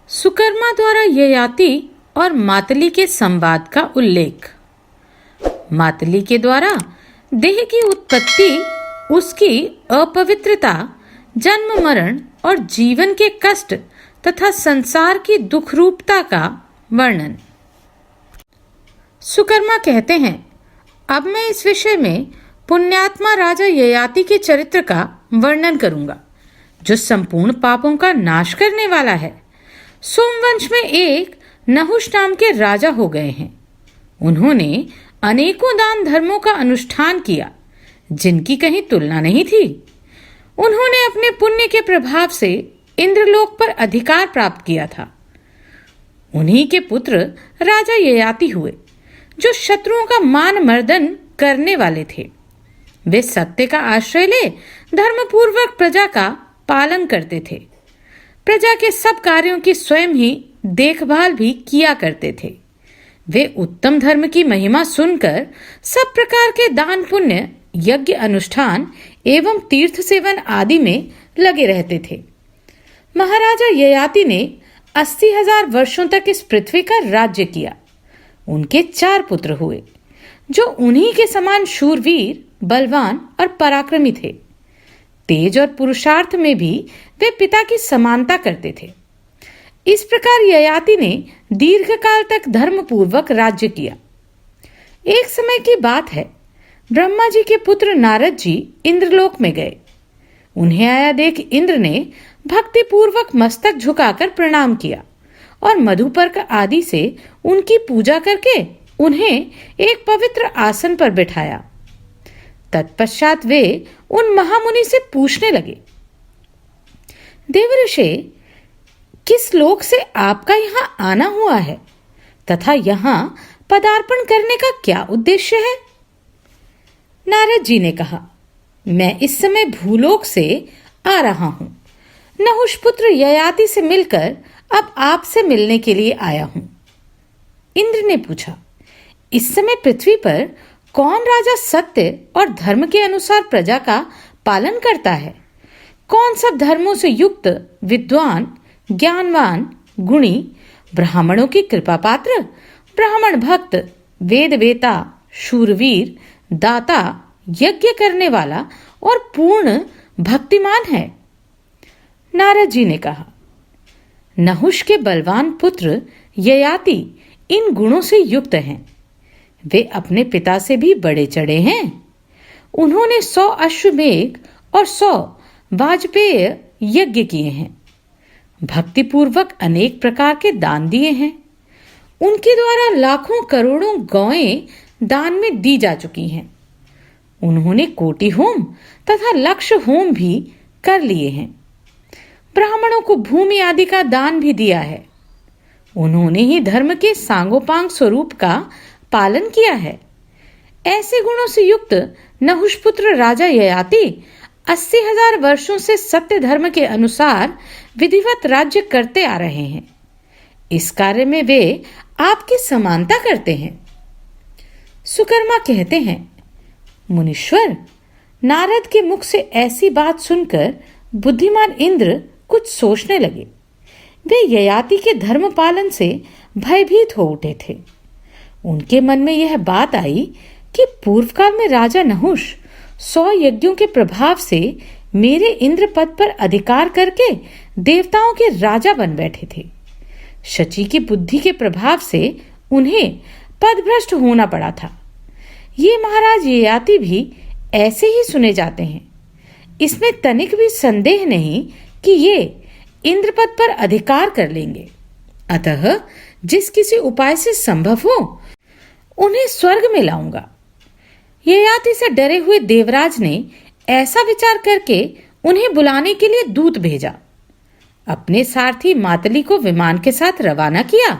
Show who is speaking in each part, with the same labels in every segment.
Speaker 1: सुकर्मा द्वारा ययाति और मातली के संवाद का उल्लेख। मातली के द्वारा देह की उत्पत्ति, उसकी अपवित्रता, जन्म मरण और जीवन के कष्ट तथा संसार की दुखरूपता का वर्णन। सुकर्मा कहते हैं, अब मैं इस विषय में पुण्यात्मा राजा ययाति के चरित्र का वर्णन करूंगा, जो संपूर्ण पापों का नाश करने वाला है। सोमवंश में एक नहुष नाम के राजा हो गए हैं। उन्होंने अनेकों दान धर्मों का अनुष्ठान किया, जिनकी कहीं तुलना नहीं थी। उन्होंने अपने पुण्य के प्रभाव से इंद्रलोक पर अधिकार प्राप्त किया था। उन्हीं के पुत्र राजा ययाति हुए, जो शत्रुओं का मान मर्दन करने वाले थे। वे सत्य का आश्रय ले धर्मपूर्वक प्रजा का पालन करते थे। प्रजा के सब कार्यों की स्वयं ही देखभाल भी किया करते थे। वे उत्तम धर्म की महिमा सुनकर सब प्रकार के दान पुण्य, यज्ञ अनुष्ठान एवं तीर्थ सेवन आदि में लगे रहते थे। महाराजा ययाति ने 80,000 वर्षों तक इस पृथ्वी का राज्य किया। उनके 4 पुत्र हुए, जो उन्हीं के समान शूरवीर, बलवान और पराक्रमी थे। तेज और पुरुषार्थ में भी वे पिता की समानता करते थे। इस प्रकार ययाति ने दीर्घकाल तक धर्मपूर्वक राज्य किया। एक समय की बात है, ब्रह्मा जी के पुत्र नारद जी इंद्रलोक में गए। उन्हें आया देख इंद्र ने भक्तिपूर्वक मस्तक झुकाकर प्रणाम किया और मधुपर्क आदि से उनकी पूजा करके उन्हें एक पवित्र आसन पर बिठाया। तत्पश्चात वे उन महामुनि से पूछने लगे, देवर्षि, किस लोक से आपका यहाँ आना हुआ है तथा यहाँ पदार्पण करने का क्या उद्देश्य है? नारद जी ने कहा, मैं इस समय भूलोक से आ रहा हूँ। नहुष पुत्र ययाति से मिलकर अब आपसे मिलने के लिए आया हूँ। इंद्र ने पूछा, इस समय पृथ्वी पर कौन राजा सत्य और धर्म के अनुसार प्रजा का पालन करता है? कौन सब धर्मों से युक्त, विद्वान, ज्ञानवान, गुणी, ब्राह्मणों की कृपा पात्र, ब्राह्मण भक्त, वेद वेता, शूरवीर, दाता, यज्ञ करने वाला और पूर्ण भक्तिमान है? नारद जी ने कहा, नहुष के बलवान पुत्र ययाति इन गुणों से युक्त हैं। वे अपने पिता से भी बड़े चढ़े हैं। उन्होंने 100 अश्वमेघ और 100 वाजपेय यज्ञ किए हैं। भक्तिपूर्वक अनेक प्रकार के दान दिए हैं। उनके द्वारा लाखों करोड़ों गौएं दान में दी जा चुकी हैं। उन्होंने कोटि होम तथा लक्ष होम भी कर लिए हैं। ब्राह्मणों को भूमि आदि का दान भी दिया है। उन्होंने ही धर्म के सांगोपांग स्वरूप का पालन किया है। ऐसे गुणों से युक्त नहुषपुत्र राजा ययाति 80,000 वर्षों से सत्य धर्म के अनुसार विधिवत राज्य करते आ रहे हैं। इस कार्य में वे आपकी समानता करते हैं। सुकर्मा कहते हैं, मुनीश्वर, नारद के मुख से ऐसी बात सुनकर बुद्धिमान इंद्र कुछ सोचने लगे। वे ययाति के धर्म पालन से भयभीत हो उठे थे। उनके मन में यह बात आई कि पूर्व काल में राजा नहुष 100 यज्ञों के प्रभाव से मेरे इंद्र पद पर अधिकार करके देवताओं के राजा बन बैठे थे। शची की बुद्धि के प्रभाव से उन्हें पदभ्रष्ट होना पड़ा था। ये महाराज ययाति भी ऐसे ही सुने जाते हैं। इसमें तनिक भी संदेह नहीं कि ये इंद्र पद पर अधिकार कर लेंगे। अतः जिस किसी उपाय से संभव हो उन्हें स्वर्ग में लाऊंगा। ययाति से डरे हुए देवराज ने ऐसा विचार करके उन्हें बुलाने के लिए दूत भेजा। अपने सारथी मातली को विमान के साथ रवाना किया।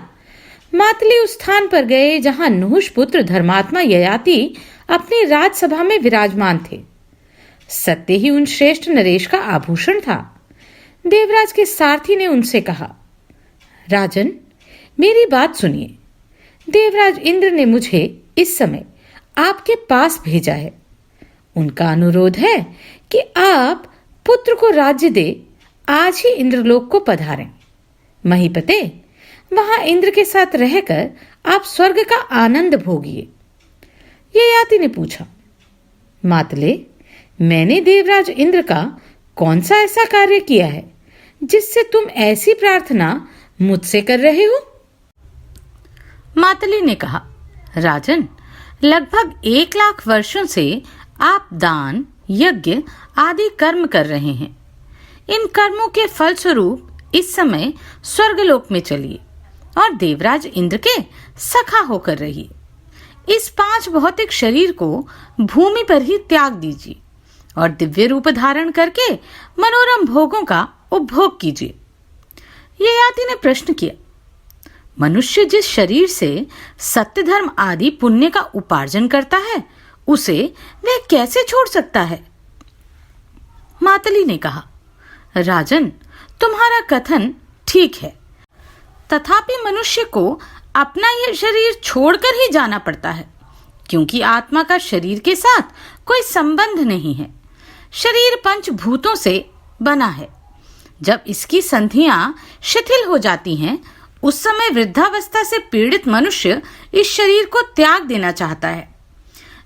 Speaker 1: मातली उस स्थान पर गए जहां नहुष पुत्र धर्मात्मा ययाति अपनी राजसभा में विराजमान थे। सत्य ही उन श्रेष्ठ नरेश का आभूषण था। देवराज के सारथी ने उनसे कहा, राजन, मेरी बात सुनिए। देवराज इंद्र ने मुझे इस समय आपके पास भेजा है। उनका अनुरोध है कि आप पुत्र को राज्य दे आज ही इंद्रलोक को पधारें। महीपते, वहां इंद्र के साथ रहकर आप स्वर्ग का आनंद भोगिए। ययाति ने पूछा, मातले, मैंने देवराज इंद्र का कौन सा ऐसा कार्य किया है जिससे तुम ऐसी प्रार्थना मुझसे कर रहे हो? मातली ने कहा, राजन, लगभग 1,00,000 वर्षों से आप दान, यज्ञ आदि कर्म कर रहे हैं। इन कर्मों के फलस्वरूप इस समय स्वर्गलोक में चलिए और देवराज इंद्र के सखा होकर रहिए। इस 5 भौतिक शरीर को भूमि पर ही त्याग दीजिए और दिव्य रूप धारण करके मनोरम भोगों का उपभोग कीजिए। ययाति ने प्रश्न किया, मनुष्य जिस शरीर से सत्य धर्म आदि पुण्य का उपार्जन करता है उसे वह कैसे छोड़ सकता है? मातली ने कहा, राजन, तुम्हारा कथन ठीक है, तथापि मनुष्य को अपना यह शरीर छोड़कर ही जाना पड़ता है, क्योंकि आत्मा का शरीर के साथ कोई संबंध नहीं है। शरीर 5 भूतों से बना है। जब इसकी संधियां शिथिल हो जाती हैं, उस समय वृद्धावस्था से पीड़ित मनुष्य इस शरीर को त्याग देना चाहता है।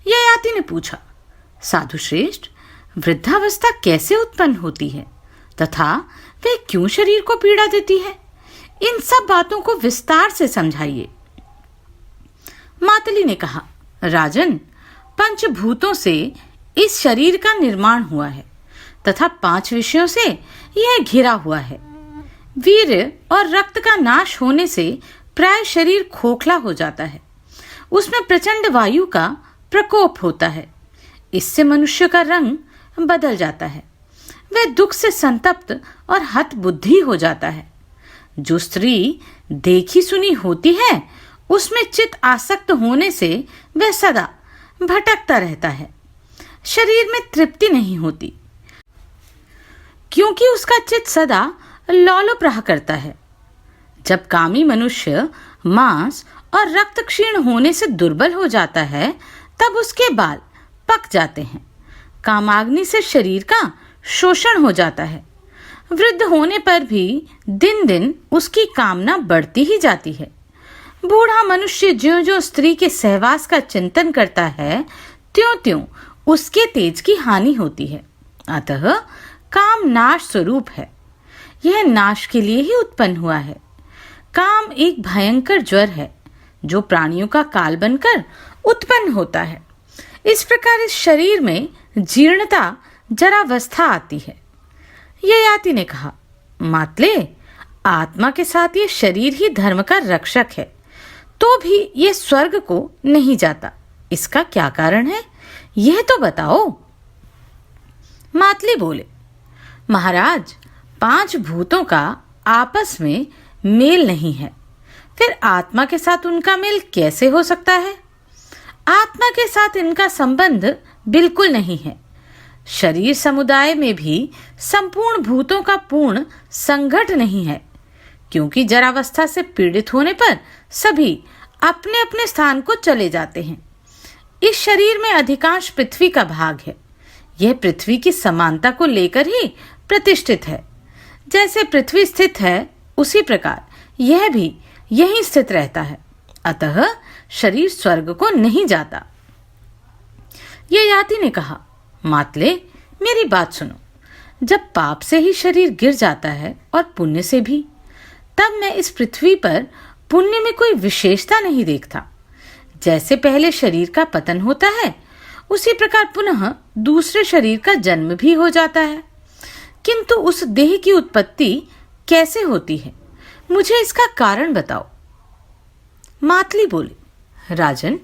Speaker 1: ययाति ने पूछा, साधु श्रेष्ठ, वृद्धावस्था कैसे उत्पन्न होती है तथा वह क्यों शरीर को पीड़ा देती है? इन सब बातों को विस्तार से समझाइए। मातली ने कहा, राजन, 5 भूतों से इस शरीर का निर्माण हुआ है तथा 5 विषयों से यह घिरा हुआ है। वीर्य और रक्त का नाश होने से प्राय शरीर खोखला हो जाता है। उसमें प्रचंड वायु का प्रकोप होता है। इससे मनुष्य का रंग बदल जाता है। वह दुख से संतप्त और हत बुद्धि हो जाता है। जो स्त्री देखी सुनी होती है, उसमें चित्त आसक्त होने से वह सदा भटकता रहता है। शरीर में तृप्ति नहीं होती, क्योंकि उसका चित्त सदा लोलुप रहा करता है। जब कामी मनुष्य मांस और रक्त क्षीण होने से दुर्बल हो जाता है, तब उसके बाल पक जाते हैं। कामाग्नि से शरीर का शोषण हो जाता है। वृद्ध होने पर भी दिन दिन उसकी कामना बढ़ती ही जाती है। बूढ़ा मनुष्य ज्यों-ज्यों स्त्री के सहवास का चिंतन करता है, त्यों-त्यों उसके तेज की हानि होती है। अतः काम नाश स्वरूप है। यह नाश के लिए ही उत्पन्न हुआ है। काम एक भयंकर ज्वर है जो प्राणियों का काल बनकर उत्पन्न होता है। इस प्रकार इस शरीर में जीर्णता, जरावस्था आती है। ययाति ने कहा, मातले, आत्मा के साथ ये शरीर ही धर्म का रक्षक है, तो भी ये स्वर्ग को नहीं जाता। इसका क्या कारण है, यह तो बताओ। मातली बोले, महाराज, 5 भूतों का आपस में मेल नहीं है, फिर आत्मा के साथ उनका मेल कैसे हो सकता है? आत्मा के साथ इनका संबंध बिल्कुल नहीं है। शरीर समुदाय में भी संपूर्ण भूतों का पूर्ण संघट नहीं है, क्योंकि जरावस्था से पीड़ित होने पर सभी अपने अपने स्थान को चले जाते हैं। इस शरीर में अधिकांश पृथ्वी का भाग है। यह पृथ्वी की समानता को लेकर ही प्रतिष्ठित है। जैसे पृथ्वी स्थित है, उसी प्रकार यह भी यहीं स्थित रहता है। अतः शरीर स्वर्ग को नहीं जाता। ययाति ने कहा, मातले, मेरी बात सुनो। जब पाप से ही शरीर गिर जाता है और पुण्य से भी, तब मैं इस पृथ्वी पर पुण्य में कोई विशेषता नहीं देखता। जैसे पहले शरीर का पतन होता है, उसी प्रकार पुनः दूसरे शरीर का जन्म भी हो जाता है। किंतु उस देह की उत्पत्ति कैसे होती है, मुझे इसका कारण बताओ। मातली बोले, राजन,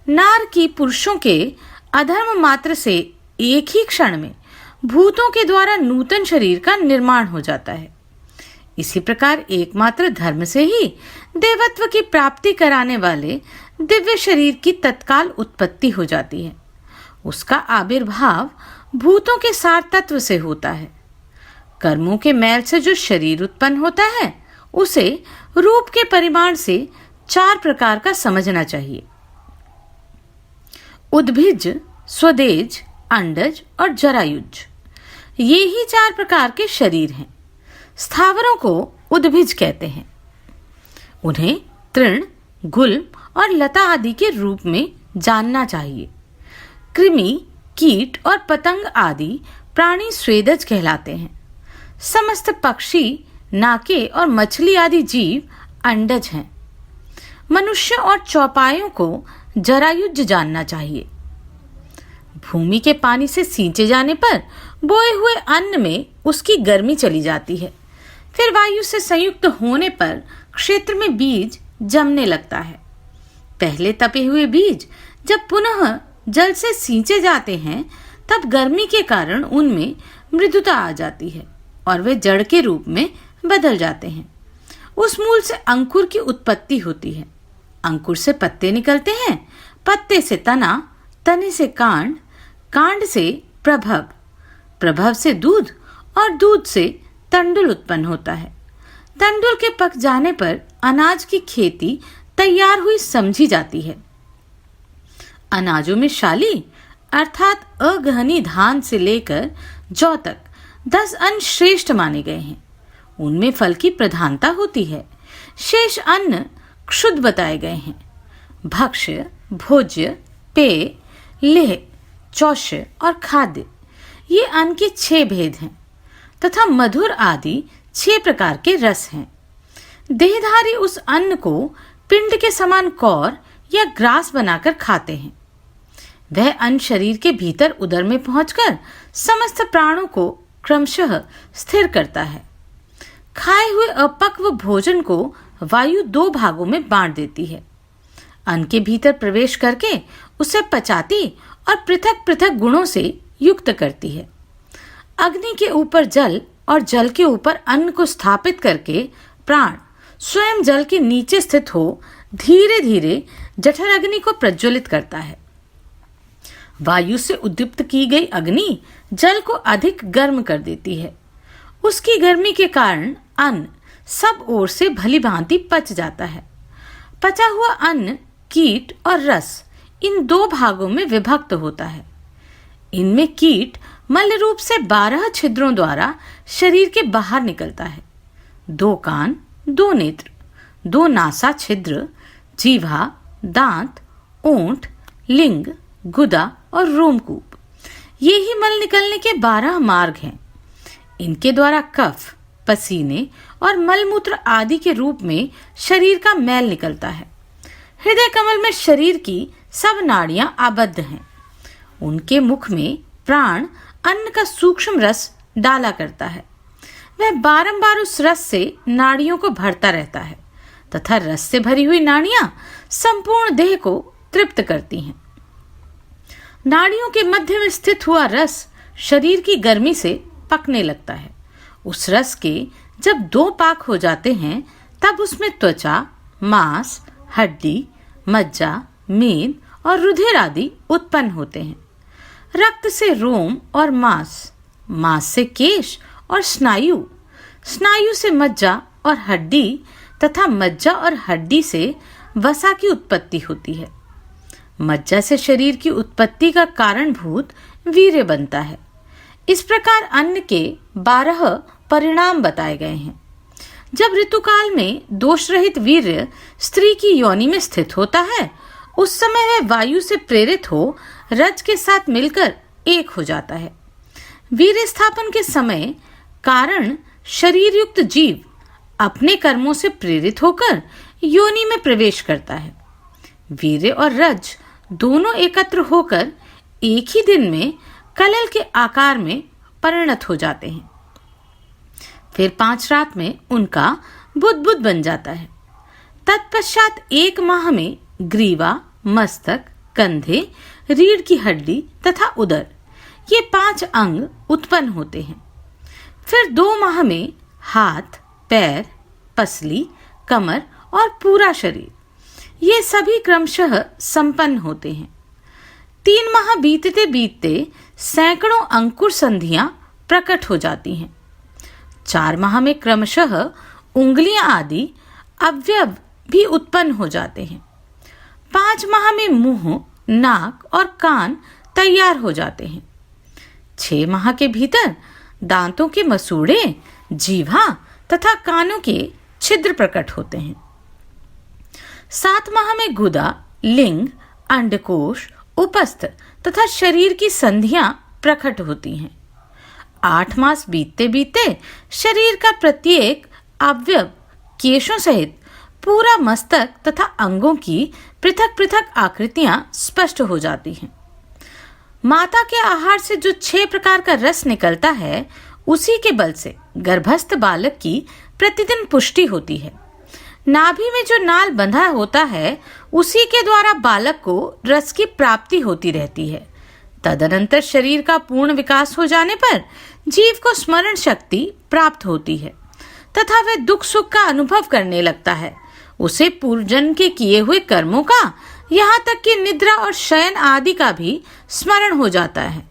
Speaker 1: नार की पुरुषों के अधर्म मात्र से एक ही क्षण में भूतों के द्वारा नूतन शरीर का निर्माण हो जाता है। इसी प्रकार एकमात्र धर्म से ही देवत्व की प्राप्ति कराने वाले दिव्य शरीर की तत्काल उत्पत्ति हो जाती है। उसका आविर्भाव भूतों के सार तत्व से होता है। कर्मों के मैल से जो शरीर उत्पन्न होता है, उसे रूप के परिमाण से 4 प्रकार का समझना चाहिए। उद्भिज, स्वदेज, अंडज और जरायुज, ये ही 4 प्रकार के शरीर हैं। स्थावरों को उद्भिज कहते हैं। उन्हें तृण, गुल्म और लता आदि के रूप में जानना चाहिए। कृमि, कीट और पतंग आदि प्राणी स्वेदज कहलाते हैं। समस्त पक्षी, नाके और मछली आदि जीव अंडज हैं। मनुष्य और चौपायों को जरायुज जानना चाहिए। भूमि के पानी से सींचे जाने पर बोए हुए अन्न में उसकी गर्मी चली जाती है। फिर वायु से संयुक्त होने पर क्षेत्र में बीज जमने लगता है। पहले तपे हुए बीज जब पुनः जल से सींचे जाते हैं तब गर्मी के कारण उनमें मृदुता आ जाती है और वे जड़ के रूप में बदल जाते हैं। उस मूल से अंकुर की उत्पत्ति होती है। अंकुर से पत्ते निकलते हैं, पत्ते से तना, तने से कांड, कांड से प्रभव, प्रभव से दूध और दूध से तंडुल उत्पन्न होता है। तंडुल के पक जाने पर अनाज की खेती तैयार हुई समझी जाती है। अनाजों में शाली अर्थात अगहनी धान से लेकर जौ तक 10 अन्न श्रेष्ठ माने गए हैं। उनमें फल की प्रधानता होती है। शेष अन्न क्षुद्ध बताए गए हैं। भक्ष्य, भोज्य, पेय, लेह, चौष्य और खाद्य, ये अन्न के 6 भेद हैं तथा मधुर आदि 6 प्रकार के रस हैं। देहधारी उस अन्न को पिंड के समान कौर या ग्रास बनाकर खाते हैं। वह अन्न शरीर के भीतर उदर में पहुंचकर समस्त प्राणों को क्रमशः स्थिर करता है। खाए हुए अपक्व भोजन को वायु 2 भागों में बांट देती है। अन्न के भीतर प्रवेश करके उसे पचाती और पृथक पृथक गुणों से युक्त करती है। अग्नि के ऊपर जल और जल के ऊपर अन्न को स्थापित करके प्राण स्वयं जल के नीचे स्थित हो धीरे धीरे जठर अग्नि को प्रज्वलित करता है। वायु से उद्दीप्त की गई अग्नि जल को अधिक गर्म कर देती है। उसकी गर्मी के कारण अन्न सब ओर से भली भांति पच जाता है। पचा हुआ अन्न कीट और रस इन 2 भागों में विभक्त होता है। इनमें कीट मल रूप से 12 छिद्रों द्वारा शरीर के बाहर निकलता है। 2 कान, 2 नेत्र, 2 नासा छिद्र, जीवा, दांत, ओंठ, लिंग, गुदा और रोमकूप, ये ही मल निकलने के 12 मार्ग हैं। इनके द्वारा कफ, पसीने और मलमूत्र आदि के रूप में शरीर का मैल निकलता है। हृदय कमल में शरीर की सब नाड़ियां आबद्ध हैं। उनके मुख में प्राण अन्न का सूक्ष्म रस डाला करता है। वह बारंबार उस रस से नाड़ियों को भरता रहता है तथा रस से भरी हुई नाड़ियां संपूर्ण देह को तृप्त करती हैं। नाड़ियों के मध्य में स्थित हुआ रस शरीर की गर्मी से पकने लगता है। उस रस के जब 2 पाक हो जाते हैं तब उसमें त्वचा, मांस, हड्डी, मज्जा, मेद और रुधिर आदि उत्पन्न होते हैं। रक्त से रोम और मांस, मांस से केश और स्नायु, स्नायु से मज्जा और हड्डी तथा मज्जा और हड्डी से वसा की उत्पत्ति होती है। मज्जा से शरीर की उत्पत्ति का कारणभूत वीर्य बनता है। इस प्रकार अन्न के 12 परिणाम बताए गए हैं। जब ऋतुकाल में दोष रहित वीर्य स्त्री की योनि में स्थित होता है उस समय वह वायु से प्रेरित हो रज के साथ मिलकर एक हो जाता है। वीर्य स्थापन के समय कारण शरीर युक्त जीव अपने कर्मों से प्रेरित होकर योनि में प्रवेश करता है। वीर्य और रज दोनों एकत्र होकर एक ही दिन में कलल के आकार में परिणत हो जाते हैं। फिर 5 रात में उनका बुदबुद बन जाता है। तत्पश्चात 1 माह में ग्रीवा, मस्तक, कंधे, रीढ़ की हड्डी तथा उदर, ये 5 अंग उत्पन्न होते हैं। फिर 2 माह में हाथ, पैर, पसली, कमर और पूरा शरीर, ये सभी क्रमशः संपन्न होते हैं। 3 माह बीतते बीतते सैकड़ों अंकुर संधियां प्रकट हो जाती हैं। 4 माह में क्रमशः उंगलियां आदि अवयव भी उत्पन्न हो जाते हैं। 5 माह में मुंह, नाक और कान तैयार हो जाते हैं। 6 माह के भीतर दांतों के मसूड़े, जीवा तथा कानों के छिद्र प्रकट होते हैं। 7 माह में गुदा, लिंग, अंडकोश, उपस्थ तथा शरीर की संधियां प्रकट होती हैं। 8 मास बीतते बीतते शरीर का प्रत्येक अवयव केशों सहित पूरा मस्तक तथा अंगों की पृथक पृथक आकृतियां स्पष्ट हो जाती हैं। माता के आहार से जो 6 प्रकार का रस निकलता है, उसी के बल से गर्भस्थ बालक की प्रतिदिन पुष्टि होती है। नाभि में जो नाल बंधा होता है, उसी के द्वारा बालक को रस की प्राप्ति होती रहती है। तदनंतर शरीर का पूर्ण विकास हो जाने पर जीव को स्मरण शक्ति प्राप्त होती है तथा वह दुख सुख का अनुभव करने लगता है। उसे पूर्व जन्म के किए हुए कर्मों का, यहाँ तक कि निद्रा और शयन आदि का भी स्मरण हो जाता है।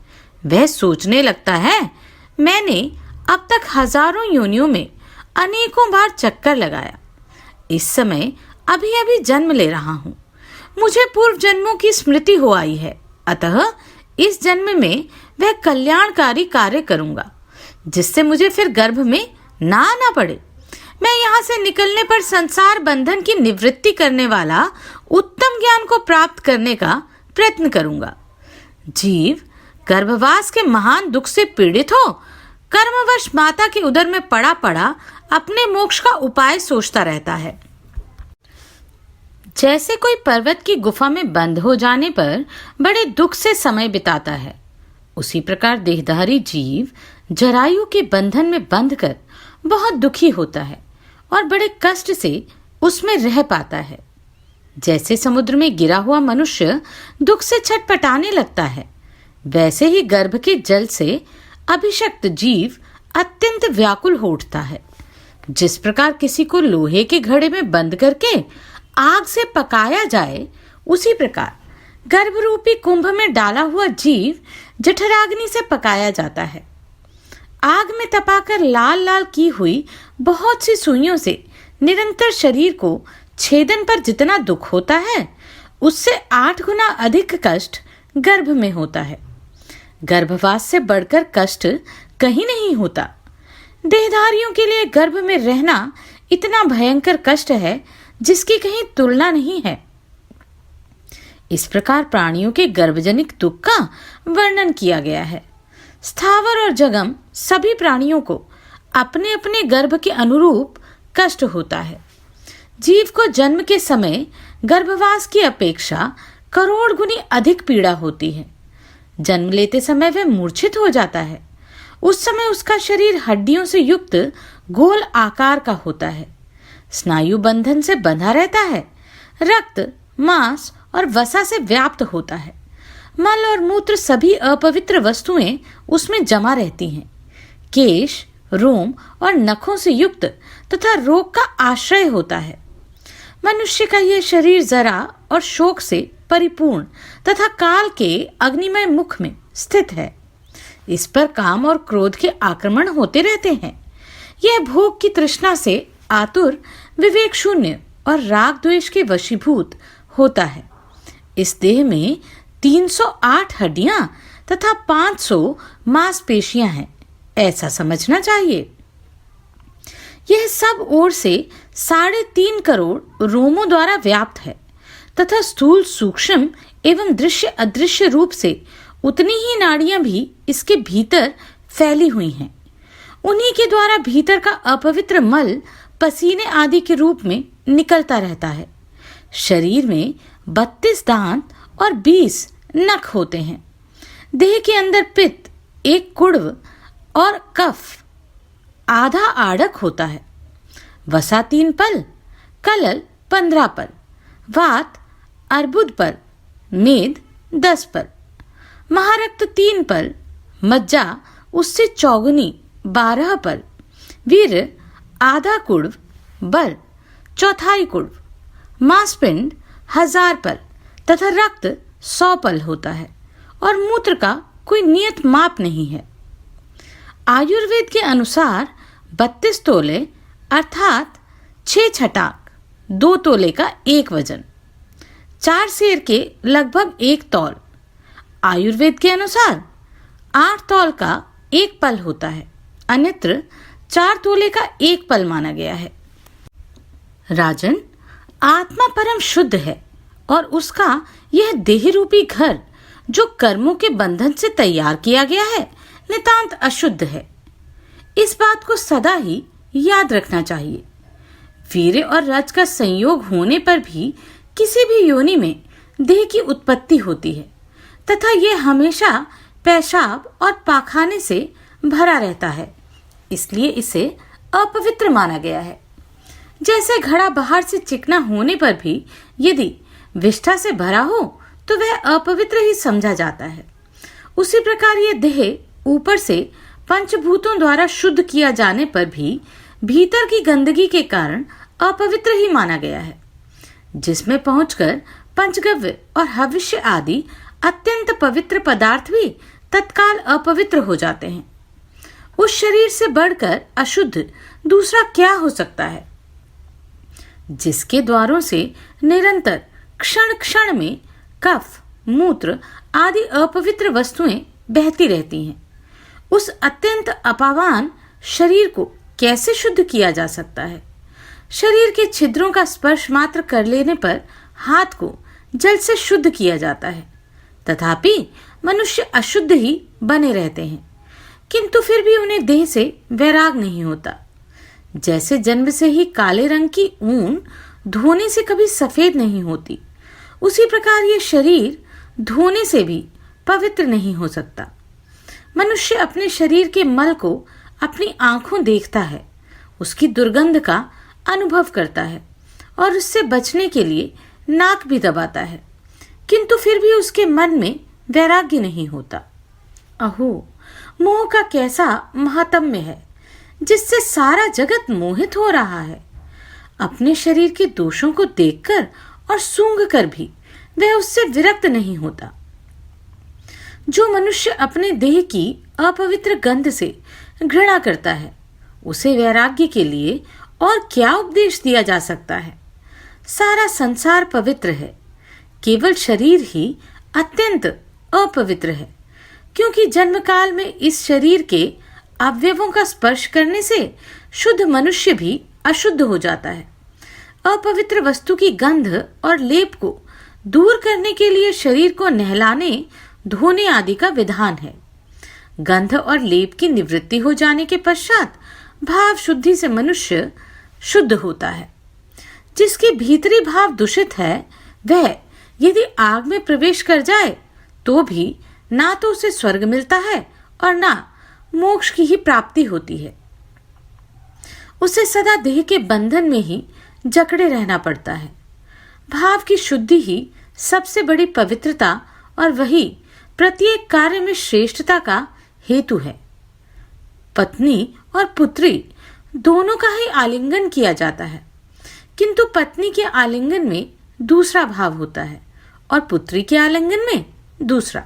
Speaker 1: वह सोचने लगता है, मैंने अब तक हजारों योनियों में अनेकों बार चक्कर लगाया, इस समय अभी अभी जन्म ले रहा हूँ। मुझे पूर्व जन्मों की स्मृति हो आई है, अतः इस जन्म में वह कल्याणकारी कार्य करूंगा, जिससे मुझे फिर गर्भ में ना आना पड़े। मैं यहाँ से निकलने पर संसार बंधन की निवृत्ति करने वाला उत्तम ज्ञान को प्राप्त करने का प्रयत्न करूंगा। जीव गर्भवास के महान दुख से पीड़ित हो कर्मवश माता के उदर में पड़ा पड़ा अपने मोक्ष का उपाय सोचता रहता है। जैसे कोई पर्वत की गुफा में बंद हो जाने पर बड़े दुख से समय बिताता है, उसी प्रकार देहधारी जीव जरायु के बंधन में बंध कर बहुत दुखी होता है और बड़े कष्ट से उसमें रह पाता है। जैसे समुद्र में गिरा हुआ मनुष्य दुख से छटपटाने लगता है, वैसे ही गर्भ के जल से अभिषक्त जीव अत्यंत व्याकुल हो उठता है। जिस प्रकार किसी को लोहे के घड़े में बंद करके आग से पकाया जाए, उसी प्रकार गर्भरूपी कुंभ में डाला हुआ जीव जठराग्नि से पकाया जाता है। आग में तपाकर लाल लाल की हुई बहुत सी सुइयों से निरंतर शरीर को छेदन पर जितना दुख होता है, उससे 8 गुना अधिक कष्ट गर्भ में होता है। गर्भवास से बढ़कर कष्ट कहीं नहीं होता। देहधारियों के लिए गर्भ में रहना इतना भयंकर कष्ट है जिसकी कहीं तुलना नहीं है। इस प्रकार प्राणियों के गर्भजनित दुख का वर्णन किया गया है। स्थावर और जंगम सभी प्राणियों को अपने अपने गर्भ के अनुरूप कष्ट होता है। जीव को जन्म के समय गर्भवास की अपेक्षा करोड़ गुनी अधिक पीड़ा होती है। जन्म लेते समय वह मूर्छित हो जाता है। उस समय उसका शरीर हड्डियों से युक्त गोल आकार का होता है। स्नायु बंधन से बंधा रहता है। रक्त, मांस और वसा से व्याप्त होता है। मल और मूत्र सभी अपवित्र वस्तुएं उसमें जमा रहती हैं। केश, रोम और नखों से युक्त तथा रोग का आश्रय होता है। मनुष्य का यह शरीर जरा और शोक से परिपूर्ण तथा काल के अग्निमय मुख में स्थित है। इस पर काम और क्रोध के आक्रमण होते रहते हैं। यह भोग की तृष्णा से आतुर, विवेक शून्य और राग द्वेष के वशीभूत होता है। इस देह में 308 हड्डियां तथा 500 मांसपेशियां हैं, ऐसा समझना चाहिए। यह सब ओर से 3.5 करोड़ रोमों द्वारा व्याप्त है तथा स्थूल, सूक्ष्म एवं दृश्य अदृश्य रूप से उतनी ही नाड़ियां भी इसके भीतर फैली हुई हैं। उन्हीं के द्वारा भीतर का अपवित्र मल पसीने आदि के रूप में निकलता रहता है। शरीर में 32 दांत और 20 नख होते हैं। देह के अंदर पित्त, 1 कुड़व और कफ आधा आड़क होता है। वसा 3 पल, कलल 15 पल, वात अर्बुद पल, मेद 10 पल, महारक्त 3 पल, मज्जा उससे चौगुनी 12 पल, वीर आधा कुड़व, बल चौथाई कुड़व, मांसपिंड 1000 पल तथा रक्त 100 पल होता है और मूत्र का कोई नियत माप नहीं है। आयुर्वेद के अनुसार 32 तोले अर्थात 6 छटाक 2 तोले का 1 वजन, 4 सेर के लगभग 1 तौल। आयुर्वेद के अनुसार 8 तौल का 1 पल होता है। अन्यत्र 4 तोले का एक पल माना गया है। राजन, आत्मा परम शुद्ध है और उसका यह देह रूपी घर जो कर्मों के बंधन से तैयार किया गया है नितांत अशुद्ध है। इस बात को सदा ही याद रखना चाहिए। वीर्य और रज का संयोग होने पर भी किसी भी योनि में देह की उत्पत्ति होती है तथा यह हमेशा पेशाब और पाखाने से भरा रहता है, इसलिए इसे अपवित्र माना गया है। जैसे घड़ा बाहर से चिकना होने पर भी यदि विष्ठा से भरा हो तो वह अपवित्र ही समझा जाता है, उसी प्रकार यह देह ऊपर से पंचभूतों द्वारा शुद्ध किया जाने पर भी भीतर की गंदगी के कारण अपवित्र ही माना गया है, जिसमें पहुंचकर पंचगव्य और हविष्य आदि अत्यंत पवित्र पदार्थ भी तत्काल अपवित्र हो जाते हैं। उस शरीर से बढ़कर अशुद्ध दूसरा क्या हो सकता है, जिसके द्वारों से निरंतर क्षण क्षण में कफ, मूत्र आदि अपवित्र वस्तुएं बहती रहती हैं। उस अत्यंत अपावान शरीर को कैसे शुद्ध किया जा सकता है? शरीर के छिद्रों का स्पर्श मात्र कर लेने पर हाथ को जल से शुद्ध किया जाता है, तथापि मनुष्य अशुद्ध ही बने रहते हैं, किंतु फिर भी उन्हें देह से वैराग नहीं होता। जैसे जन्म से ही काले रंग की ऊन धोने से कभी सफेद नहीं होती, उसी प्रकार ये शरीर धोने से भी पवित्र नहीं हो सकता। मनुष्य अपने शरीर के मल को अपनी आंखों देखता है, उसकी दुर्गंध का अनुभव करता है और उससे बचने के लिए नाक भी दबाता है, किंतु फिर भी उसके मन में वैराग्य नहीं होता। अहो, मोह का कैसा महात्म्य है, जिससे सारा जगत मोहित हो रहा है। अपने शरीर के दोषों को देखकर और सूंघ कर भी वह उससे विरक्त नहीं होता। जो मनुष्य अपने देह की अपवित्र गंध से घृणा करता है, उसे वैराग्य के लिए और क्या उपदेश दिया जा सकता है? सारा संसार पवित्र है, केवल शरीर ही अत्यंत अपवित्र है, क्योंकि जन्म काल में इस शरीर के अवयवों का स्पर्श करने से शुद्ध मनुष्य भी अशुद्ध हो जाता है। अपवित्र वस्तु की गंध और लेप को दूर करने के लिए शरीर को नहलाने, धोने आदि का विधान है। गंध और लेप की निवृत्ति हो जाने के पश्चात भाव शुद्धि से मनुष्य शुद्ध होता है। जिसके भीतरी भाव दूषित है, वह यदि आग में प्रवेश कर जाए तो भी ना तो उसे स्वर्ग मिलता है और ना मोक्ष की ही प्राप्ति होती है। उसे सदा देह के बंधन में ही जकड़े रहना पड़ता है। भाव की शुद्धि ही सबसे बड़ी पवित्रता और वही प्रत्येक कार्य में श्रेष्ठता का हेतु है। पत्नी और पुत्री दोनों का ही आलिंगन किया जाता है, किंतु पत्नी के आलिंगन में दूसरा भाव होता है और पुत्री के आलिंगन में दूसरा।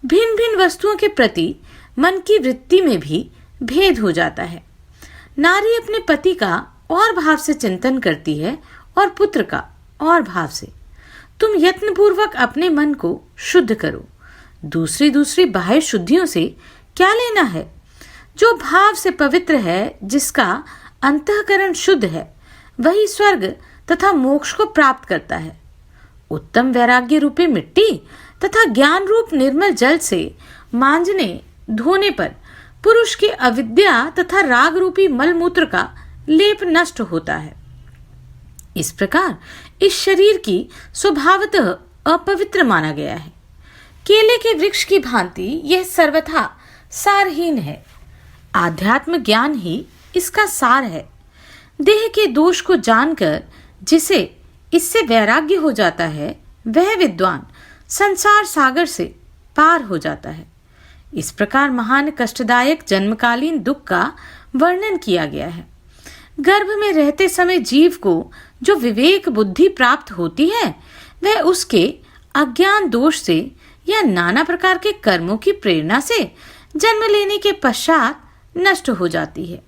Speaker 1: भिन्न भिन्न वस्तुओं के प्रति मन की वृत्ति में भी भेद हो जाता है। नारी अपने पति का और भाव से चिंतन करती है और पुत्र का और भाव से। तुम यत्नपूर्वक अपने मन को शुद्ध करो। दूसरी बाह्य शुद्धियों से क्या लेना है? जो भाव से पवित्र है, जिसका अंतःकरण शुद्ध है, वही स्वर्ग तथा मोक्ष को प्राप्त करता है। उत्तम वैराग्य रूपी मिट्टी तथा ज्ञान रूप निर्मल जल से मांजने धोने पर पुरुष की अविद्या तथा राग रूपी मलमूत्र का लेप नष्ट होता है। इस प्रकार इस शरीर की स्वभावतः अपवित्र माना गया है। केले के वृक्ष की भांति यह सर्वथा सारहीन है। आध्यात्म ज्ञान ही इसका सार है। देह के दोष को जानकर जिसे इससे वैराग्य हो जाता है, वह विद्वान संसार सागर से पार हो जाता है। इस प्रकार महान कष्टदायक जन्मकालीन दुख का वर्णन किया गया है। गर्भ में रहते समय जीव को जो विवेक बुद्धि प्राप्त होती है, वह उसके अज्ञान दोष से या नाना प्रकार के कर्मों की प्रेरणा से जन्म लेने के पश्चात नष्ट हो जाती है।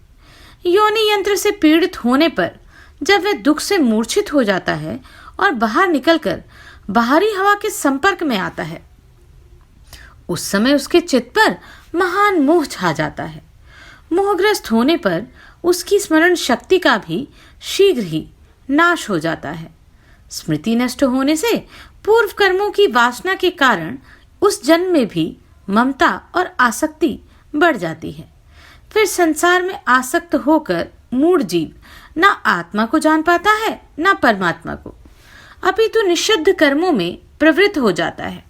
Speaker 1: योनि यंत्र से पीड़ित होने पर जब वह दुख से मूर्छित हो जाता है और बाहर निकलकर बाहरी हवा के संपर्क में आता है, उस समय उसके चित्त पर महान मोह छा जाता है। मोहग्रस्त होने पर उसकी स्मरण शक्ति का भी शीघ्र ही नाश हो जाता है। स्मृति नष्ट होने से पूर्व कर्मों की वासना के कारण उस जन्म में भी ममता और आसक्ति बढ़ जाती है। फिर संसार में आसक्त होकर मूढ़ जीव ना आत्मा को जान पाता है ना परमात्मा को, अपितु निषिद्ध कर्मों में प्रवृत्त हो जाता है।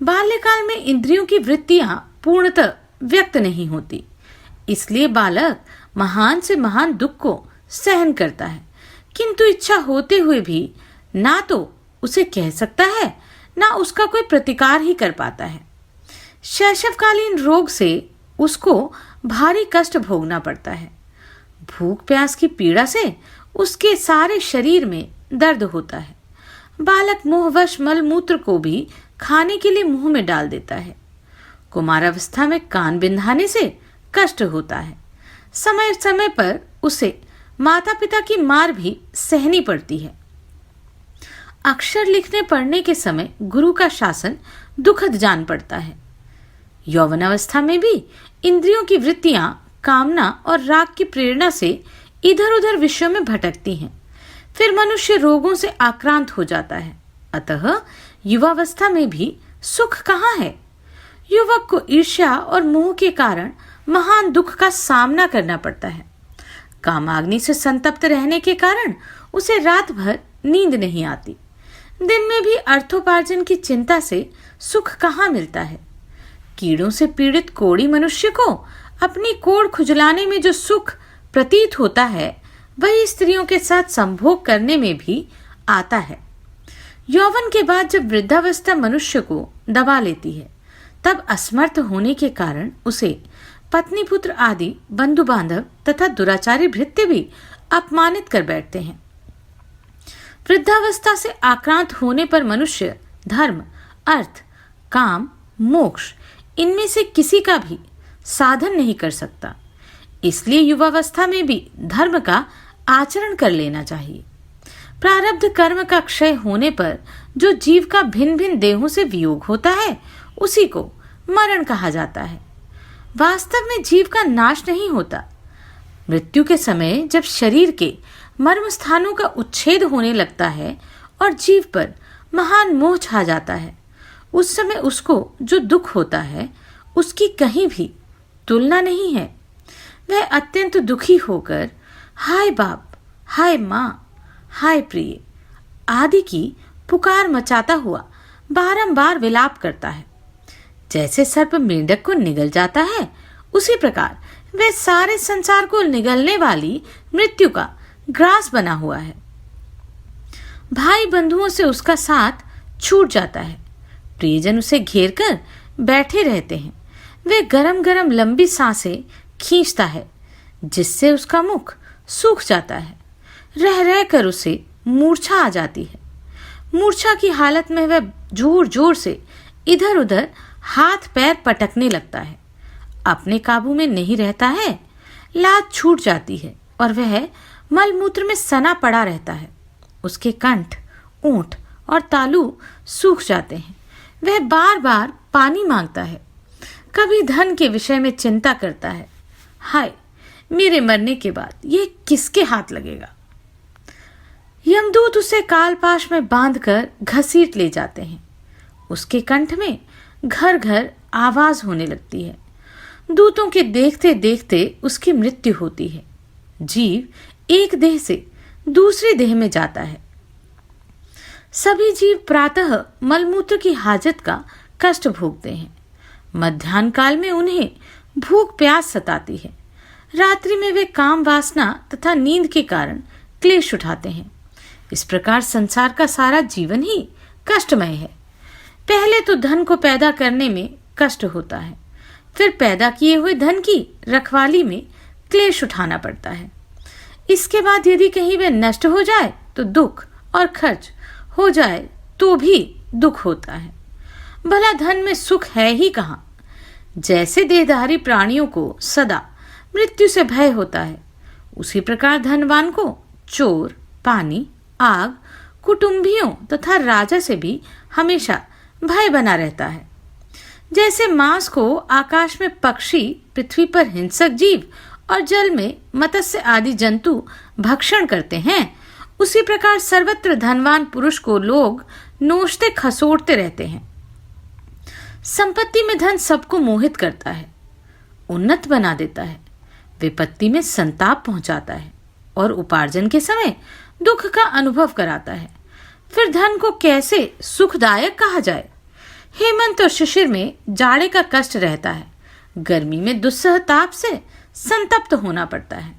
Speaker 1: बाल्यकाल में इंद्रियों की वृत्तियां पूर्णतः व्यक्त नहीं होती, इसलिए बालक महान से महान दुख को सहन करता है, किंतु इच्छा होते हुए भी ना तो उसे कह सकता है ना उसका कोई प्रतिकार ही कर पाता है। शैशवकालीन रोग से उसको भारी कष्ट भोगना पड़ता है। भूख प्यास की पीड़ा से उसके सारे शरीर में दर्द होता है। बालक मोहवश मल मूत्र को भी खाने के लिए मुंह में डाल देता है। कुमारावस्था में कान बिंधाने से कष्ट होता है। समय समय पर उसे माता पिता की मार भी सहनी पड़ती है। अक्षर लिखने पढ़ने के समय गुरु का शासन दुखद जान पड़ता है। यौवनावस्था में भी इंद्रियों की वृत्तियां कामना और राग की प्रेरणा से इधर उधर विषयों में भटकती हैं। फिर मनुष्य रोगों से आक्रांत हो जाता है। अतः युवावस्था में भी सुख कहाँ है? युवक को ईर्ष्या और मोह के कारण महान दुख का सामना करना पड़ता है। कामाग्नि से संतप्त रहने के कारण उसे रात भर नींद नहीं आती। दिन में भी अर्थोपार्जन की चिंता से सुख कहाँ मिलता है? कीड़ों से पीड़ित कोढ़ी मनुष्य को अपनी कोढ़ खुजलाने में जो सुख प्रतीत होता है, वही स्त्रियों के साथ संभोग करने में भी आता है। यौवन के बाद जब वृद्धावस्था मनुष्य को दबा लेती है, तब असमर्थ होने के कारण उसे पत्नी पुत्र आदि बंधु बांधव तथा दुराचारी भृत्य भी अपमानित कर बैठते हैं। वृद्धावस्था से आक्रांत होने पर मनुष्य धर्म, अर्थ, काम, मोक्ष इनमें से किसी का भी साधन नहीं कर सकता। इसलिए युवावस्था में भी धर्म का आचरण कर लेना चाहिए। प्रारब्ध कर्म का क्षय होने पर जो जीव का भिन्न भिन्न देहों से वियोग होता है, उसी को मरण कहा जाता है। वास्तव में जीव का नाश नहीं होता। मृत्यु के समय जब शरीर के मर्म स्थानों का उच्छेद होने लगता है और जीव पर महान मोह छा जाता है, उस समय उसको जो दुख होता है उसकी कहीं भी तुलना नहीं है। वह अत्यंत दुखी होकर हाय बाप, हाय माँ, हाय प्रिय आदि की पुकार मचाता हुआ बारंबार विलाप करता है। जैसे सर्प मेंढक को निगल जाता है, उसी प्रकार वह सारे संसार को निगलने वाली मृत्यु का ग्रास बना हुआ है। भाई बंधुओं से उसका साथ छूट जाता है। प्रियजन उसे घेर कर बैठे रहते हैं। वे गरम गरम लंबी सांसें खींचता है, जिससे उसका मुख सूख जाता है। रह रह कर उसे मूर्छा आ जाती है। मूर्छा की हालत में वह जोर जोर से इधर उधर हाथ पैर पटकने लगता है। अपने काबू में नहीं रहता है। लात छूट जाती है और वह मलमूत्र में सना पड़ा रहता है। उसके कंठ, ऊंट और तालू सूख जाते हैं। वह बार बार पानी मांगता है। कभी धन के विषय में चिंता करता है। हाय, मेरे मरने के बाद ये किसके हाथ लगेगा? यमदूत उसे कालपाश में बांधकर घसीट ले जाते हैं। उसके कंठ में घर घर आवाज होने लगती है। दूतों के देखते देखते उसकी मृत्यु होती है। जीव एक देह से दूसरे देह में जाता है। सभी जीव प्रातः मलमूत्र की हाजत का कष्ट भोगते हैं। मध्याह्न काल में उन्हें भूख प्यास सताती है। रात्रि में वे काम वासना तथा नींद के कारण क्लेश उठाते हैं। इस प्रकार संसार का सारा जीवन ही कष्टमय है। पहले तो धन को पैदा करने में कष्ट होता है, फिर पैदा किए हुए धन की रखवाली में क्लेश उठाना पड़ता है। इसके बाद यदि कहीं वे नष्ट हो जाए तो दुख, और खर्च हो जाए तो भी दुख होता है। भला धन में सुख है ही कहाँ? जैसे देहधारी प्राणियों को सदा मृत्यु से भय होता है, उसी प्रकार धनवान को चोर, पानी, आग, कुटुंबियों तथा राजा से भी हमेशा भय बना रहता है। जैसे मांस को आकाश में पक्षी, पृथ्वी पर हिंसक जीव और जल में मत्स्य आदि जंतु भक्षण करते हैं, उसी प्रकार सर्वत्र धनवान पुरुष को लोग नोचते खसोटते रहते हैं। संपत्ति में धन सबको मोहित करता है, उन्नत बना देता है, विपत्ति में संताप पहुंचाता है और उपार्जन के समय दुख का अनुभव कराता है। फिर धन को कैसे सुखदायक कहा जाए? हेमंत और शिशिर में जाड़े का कष्ट रहता है, गर्मी में दुस्सह ताप से संतप्त होना पड़ता है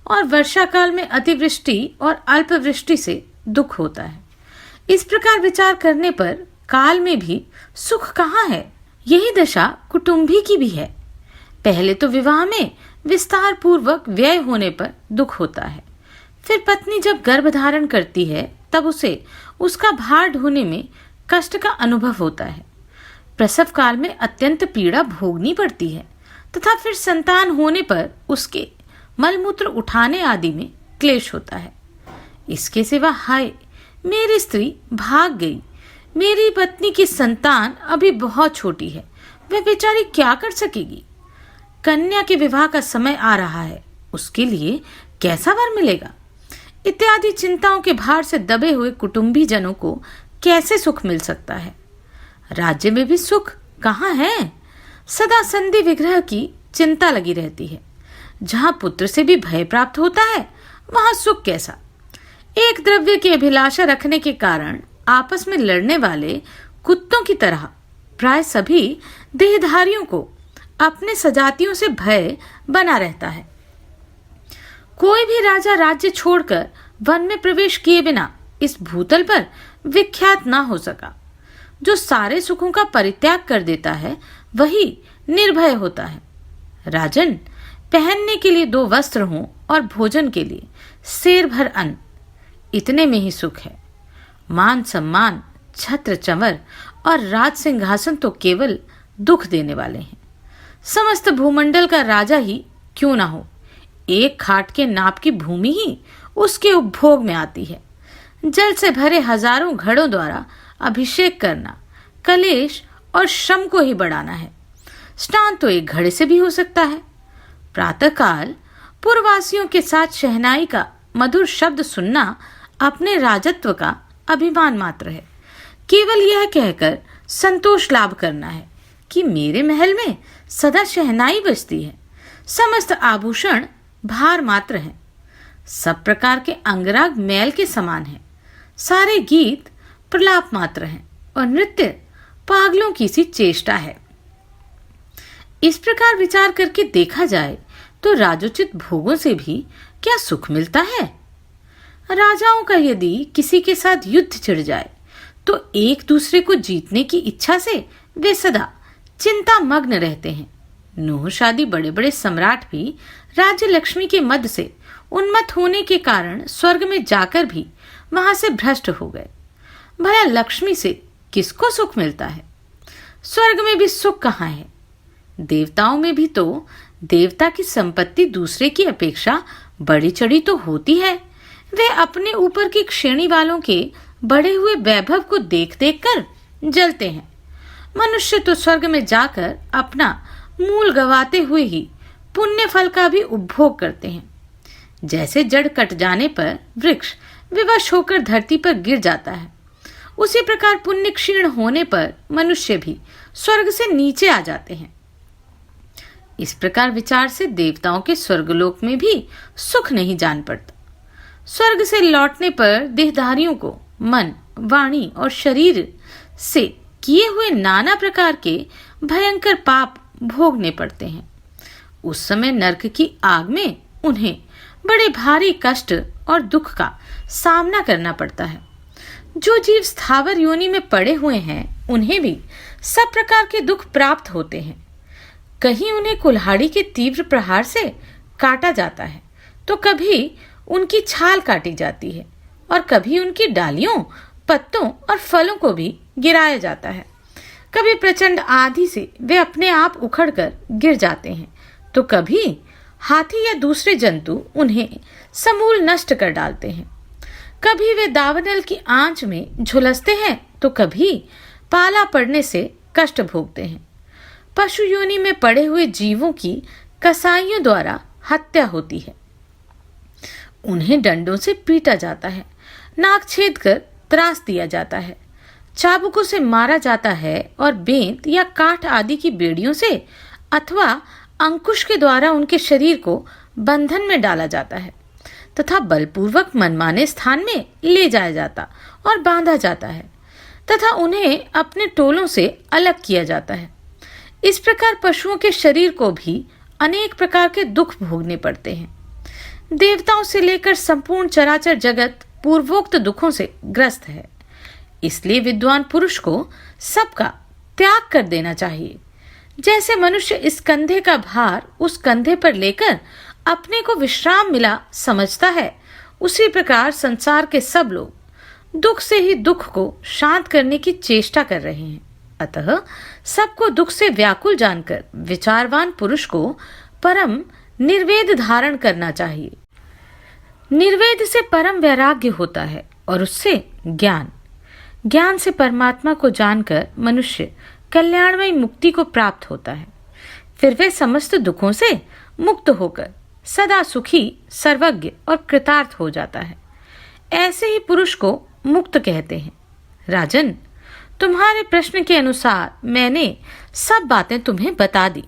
Speaker 1: और वर्षा काल में अतिवृष्टि और अल्पवृष्टि से दुख होता है। इस प्रकार विचार करने पर काल में भी सुख कहाँ है? यही दशा कुटुंबी की भी है। पहले तो विवाह में विस्तार पूर्वक व्यय होने पर दुख होता है, फिर पत्नी जब गर्भ धारण करती है तब उसे उसका भार ढोने में कष्ट का अनुभव होता है। प्रसव काल में अत्यंत पीड़ा भोगनी पड़ती है तथा फिर संतान होने पर उसके मलमूत्र उठाने आदि में क्लेश होता है। इसके सिवा हाय मेरी स्त्री भाग गई, मेरी पत्नी की संतान अभी बहुत छोटी है, वह बेचारी क्या कर सकेगी? कन्या के विवाह का समय आ रहा है, उसके लिए कैसा वर मिलेगा? इत्यादि चिंताओं के भार से दबे हुए कुटुंबी जनों को कैसे सुख मिल सकता है? राज्य में भी सुख कहाँ है? सदा संधि विग्रह की चिंता लगी रहती है। जहाँ पुत्र से भी भय प्राप्त होता है वहाँ सुख कैसा? एक द्रव्य की अभिलाषा रखने के कारण आपस में लड़ने वाले कुत्तों की तरह प्राय सभी देहधारियों को अपने सजातियों से भय बना रहता है। कोई भी राजा राज्य छोड़कर वन में प्रवेश किए बिना इस भूतल पर विख्यात ना हो सका। जो सारे सुखों का परित्याग कर देता है वही निर्भय होता है। राजन, पहनने के लिए 2 वस्त्र हों और भोजन के लिए सेर भर अन्न, इतने में ही सुख है। मान सम्मान, छत्र चंवर और राज सिंहासन तो केवल दुख देने वाले हैं। समस्त भूमंडल का राजा ही क्यों ना हो, एक खाट के नाप की भूमि ही उसके उपभोग में आती है। जल से भरे हजारों घड़ों द्वारा अभिषेक करना कलेश और श्रम को ही बढ़ाना है। स्नान तो एक घड़े से भी हो सकता है। प्रातःकाल पुरवासियों के साथ शहनाई का मधुर शब्द सुनना अपने राजत्व का अभिमान मात्र है। केवल यह कहकर संतोष लाभ करना है कि मेरे महल में सदा शहनाई बजती है। समस्त आभूषण भार मात्र हैं, सब प्रकार के अंगराग मैल के समान हैं, सारे गीत प्रलाप मात्र हैं और नृत्य पागलों की सी चेष्टा है। इस प्रकार विचार करके देखा जाए तो राजोचित भोगों से भी क्या सुख मिलता है? राजाओं का यदि किसी के साथ युद्ध छिड़ जाए तो एक दूसरे को जीतने की इच्छा से वे सदा चिंता मग्न रहते हैं। नूह शादी बड़े बड़े सम्राट भी राज्य लक्ष्मी के मद से उन्मत्त होने के कारण स्वर्ग में जाकर भी वहां से भ्रष्ट हो गए। भला लक्ष्मी से किसको सुख मिलता है? स्वर्ग में भी सुख कहाँ है? देवताओं में भी तो देवता की संपत्ति दूसरे की अपेक्षा बड़ी चढ़ी तो होती है। वे अपने ऊपर की श्रेणी वालों के बढ़े हुए वैभव को देख देख कर जलते हैं। मनुष्य तो स्वर्ग में जाकर अपना मूल गवाते हुए ही पुण्य फल का भी उपभोग करते हैं। जैसे जड़ कट जाने पर वृक्ष विवश होकर धरती पर गिर जाता है, उसी प्रकार पुण्य क्षीण होने पर मनुष्य भी स्वर्ग से नीचे आ जाते हैं। इस प्रकार विचार से देवताओं के स्वर्गलोक में भी सुख नहीं जान पड़ता। स्वर्ग से लौटने पर देहधारियों को मन, वाणी और शरीर से किए हुए नाना प्रकार के भयंकर पाप भोगने पड़ते हैं। उस समय नरक की आग में उन्हें बड़े भारी कष्ट और दुख का सामना करना पड़ता है। जो जीव स्थावर योनि में पड़े हुए हैं उन्हें भी सब प्रकार के दुख प्राप्त होते हैं। कहीं उन्हें कुल्हाड़ी के तीव्र प्रहार से काटा जाता है तो कभी उनकी छाल काटी जाती है और कभी उनकी डालियों, पत्तों और फलों को भी गिराया जाता है। कभी प्रचंड आंधी से वे अपने आप उखड़कर गिर जाते हैं तो कभी हाथी या दूसरे जंतु उन्हें समूल नष्ट कर डालते हैं। कभी वे दावानल की आंच में झुलसते हैं तो कभी पाला पड़ने से कष्ट भोगते हैं। पशु योनि में पड़े हुए जीवों की कसाइयों द्वारा हत्या होती है। उन्हें डंडों से पीटा जाता है, नाक छेद कर त्रास दिया जाता है, चाबुकों से मारा जाता है और बेंत या काठ आदि की बेड़ियों से अथवा अंकुश के द्वारा उनके शरीर को बंधन में डाला जाता है तथा बलपूर्वक मनमाने स्थान में ले जाया जाता और बांधा जाता है तथा उन्हें अपने टोलों से अलग किया जाता है। इस प्रकार पशुओं के शरीर को भी अनेक प्रकार के दुख भोगने पड़ते हैं। देवताओं से लेकर संपूर्ण चराचर जगत पूर्वोक्त दुखों से ग्रस्त है। इसलिए विद्वान पुरुष को सबका त्याग कर देना चाहिए। जैसे मनुष्य इस कंधे का भार उस कंधे पर लेकर अपने को विश्राम मिला समझता है, उसी प्रकार संसार के सब लोग दुख से ही दुख को शांत करने की चेष्टा कर रहे हैं। अतः सबको दुख से व्याकुल जानकर विचारवान पुरुष को परम निर्वेद धारण करना चाहिए। निर्वेद से परम वैराग्य होता है और उससे ज्ञान से परमात्मा को जानकर मनुष्य कल्याणमय मुक्ति को प्राप्त होता है। फिर वे समस्त दुखों से मुक्त होकर सदा सुखी, सर्वज्ञ और कृतार्थ हो जाता है। ऐसे ही पुरुष को मुक्त कहते हैं। राजन, तुम्हारे प्रश्न के अनुसार मैंने सब बातें तुम्हें बता दी।